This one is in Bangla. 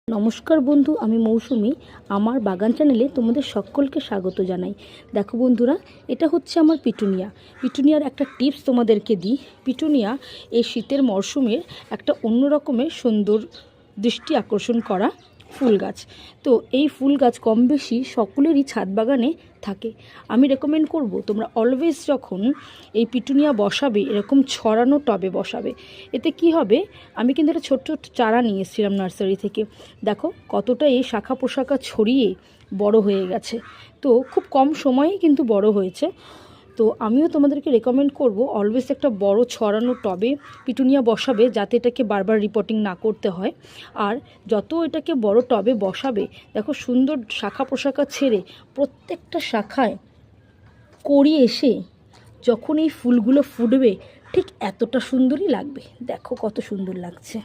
নমস্কার বন্ধু, আমি মৌসুমি। আমার বাগান চ্যানেলে তোমাদের সকলকে স্বাগত জানাই। দেখো বন্ধুরা, এটা হচ্ছে আমার পিটুনিয়া। পিটুনিয়ার একটা টিপস তোমাদেরকে দিই। পিটুনিয়া এই শীতের মরশুমের একটা অন্য রকমের সুন্দর দৃষ্টি আকর্ষণ করা ফুল গাছ। তো এই ফুল গাছ কম বেশি সকলেরই ছাদ বাগানে থাকে। আমি রেকমেন্ড করব তোমরা অলওয়েজ যখন এই পিটুনিয়া বসাবে এরকম ছড়ানো টবে বসাবে। এতে কি হবে, আমি কিন্তু একটা ছোট্ট চারা নিয়ে এসেছিলাম নার্সারি থেকে। দেখো কতটা এই শাখা পোশাখা ছড়িয়ে বড় হয়ে গেছে। তো খুব কম সময়েই কিন্তু বড় হয়েছে। তো আমিও তোমাদেরকে রেকমেন্ড করব অলওয়েজ একটা বড় ছড়ানো টবে পিটুনিয়া বসাবে, যাতে এটাকে বারবার রিপোর্টিং না করতে হয়। আর যত এটাকে বড় টবে বসাবে, দেখো সুন্দর শাখা পোশাখা ছেড়ে প্রত্যেকটা শাখায় কড়ি এসে যখন এই ফুলগুলো ফুটবে ঠিক এতটা সুন্দরই লাগবে। দেখো কত সুন্দর লাগছে।